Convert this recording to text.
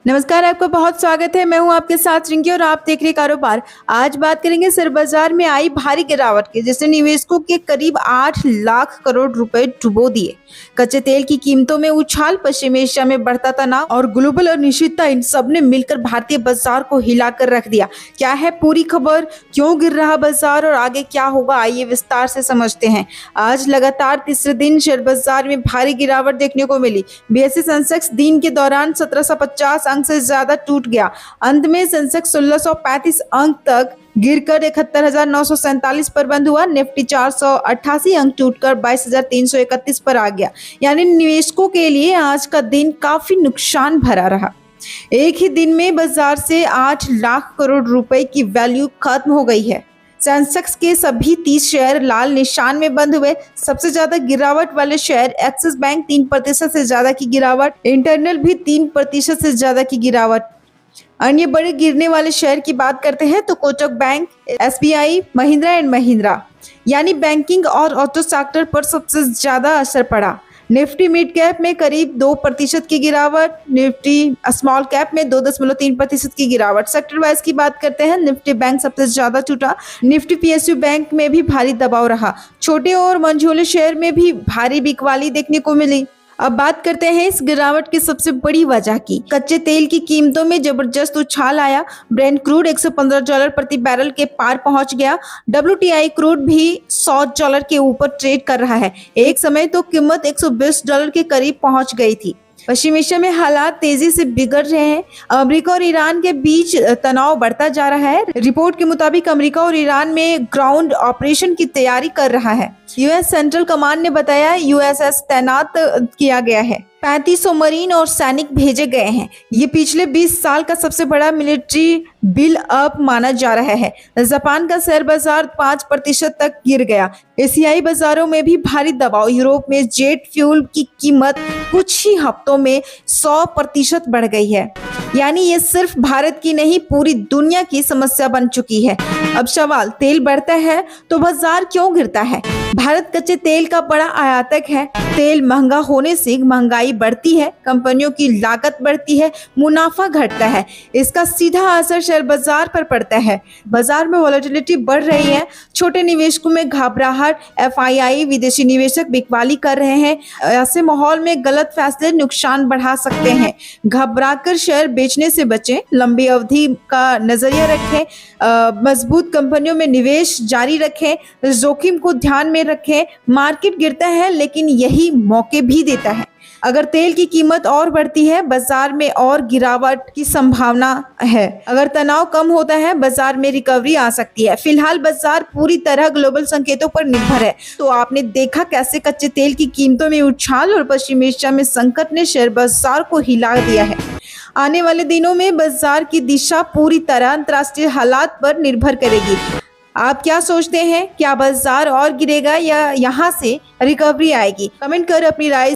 नमस्कार, आपका बहुत स्वागत है। मैं हूं आपके साथ रिंकी और आप देख रहे कारोबार। आज बात करेंगे शेयर बाजार में आई भारी गिरावट की, जिसने निवेशकों के करीब 8 लाख करोड़ रुपए डुबो दिए। कच्चे तेल की कीमतों में उछाल, पश्चिम एशिया में बढ़ता तनाव और ग्लोबल अनिश्चितता, इन सब ने मिलकर भारतीय बाजार को हिलाकर रख दिया। क्या है पूरी खबर, क्यों गिर रहा बाजार और आगे क्या होगा, आइए विस्तार से समझते हैं। आज लगातार तीसरे दिन शेयर बाजार में भारी गिरावट देखने को मिली। बीएसई सेंसेक्स दिन के दौरान 1750 अंक से ज्यादा टूट गया। अंत में सेंसेक्स 1635 अंक तक गिरकर 71,947 पर बंद हुआ। निफ्टी 488 अंक टूटकर 22,331 पर आ गया। यानी निवेशकों के लिए आज का दिन काफी नुकसान भरा रहा। एक ही दिन में बाजार से 8 लाख करोड़ रुपए की वैल्यू खत्म हो गई है। सेंसेक्स के सभी 30 शेयर लाल निशान में बंद हुए। सबसे ज्यादा गिरावट वाले शेयर एक्सिस बैंक 3% से ज्यादा की गिरावट, इंटरनल भी 3% से ज्यादा की गिरावट। अन्य बड़े गिरने वाले शेयर की बात करते हैं तो Kotak bank, SBI, Mahindra and Mahindra, यानी बैंकिंग और ऑटो सेक्टर पर सबसे ज्यादा असर पड़ा। निफ्टी मिड कैप में करीब 2% की गिरावट, निफ्टी स्मॉल कैप में 2.3% की गिरावट। सेक्टर वाइज की बात करते हैं, निफ्टी बैंक सबसे ज्यादा टूटा। निफ्टी पीएसयू बैंक में भी भारी दबाव रहा। छोटे और मंझोले शेयर में भी भारी बिकवाली देखने को मिली। अब बात करते हैं इस गिरावट की सबसे बड़ी वजह की। कच्चे तेल की कीमतों में जबरदस्त उछाल आया। ब्रेंट क्रूड $115 प्रति बैरल के पार पहुंच गया। WTI क्रूड भी $100 के ऊपर ट्रेड कर रहा है। एक समय तो कीमत $120 के करीब पहुंच गई थी। पश्चिम एशिया में हालात तेजी से बिगड़ रहे हैं। अमेरिका और ईरान के बीच तनाव बढ़ता जा रहा है। रिपोर्ट के मुताबिक अमेरिका और ईरान में ग्राउंड ऑपरेशन की तैयारी कर रहा है। यूएस सेंट्रल कमांड ने बताया यूएसएस तैनात किया गया है। 3500 मरीन और सैनिक भेजे गए हैं। ये पिछले 20 साल का सबसे बड़ा मिलिट्री बिल अप माना जा रहा है। जापान का शेयर बाजार 5% तक गिर गया। एशियाई बाजारों में भी भारी दबाव। यूरोप में जेट फ्यूल की कीमत कुछ ही हफ्तों में 100% बढ़ गई है। यानी ये सिर्फ भारत की नहीं, पूरी दुनिया की समस्या बन चुकी है। अब सवाल, तेल बढ़ता है तो बाजार क्यों गिरता है? भारत कच्चे तेल का बड़ा आयातक है। तेल महंगा होने से महंगाई बढ़ती है, कंपनियों की लागत बढ़ती है, मुनाफा घटता है। इसका सीधा असर शेयर बाजार पर पड़ता है। बाजार में वॉलेटिलिटी बढ़ रही है। छोटे निवेशकों में घबराहट, एफआईआई, विदेशी निवेशक बिकवाली कर रहे हैं। ऐसे माहौल में गलत फैसले नुकसान बढ़ा सकते हैं। घबराकर शेयर बेचने से बचें, लंबी अवधि का नजरिया रखें, मजबूत कंपनियों में निवेश जारी रखें, जोखिम को ध्यान में रखें। मार्केट गिरता है लेकिन यही मौके भी देता है। अगर तेल की कीमत और बढ़ती है, बाजार में और गिरावट की संभावना है। अगर तनाव कम होता है, बाजार में रिकवरी आ सकती है। फिलहाल बाजार पूरी तरह ग्लोबल संकेतों पर निर्भर है। तो आपने देखा कैसे कच्चे तेल की कीमतों में उछाल और पश्चिम एशिया में संकट ने शेयर बाजार को हिला दिया है। आने वाले दिनों में बाजार की दिशा पूरी तरह अंतर्राष्ट्रीय हालात पर निर्भर करेगी। आप क्या सोचते हैं? क्या बाजार और गिरेगा या यहाँ से रिकवरी आएगी? कमेंट कर अपनी राय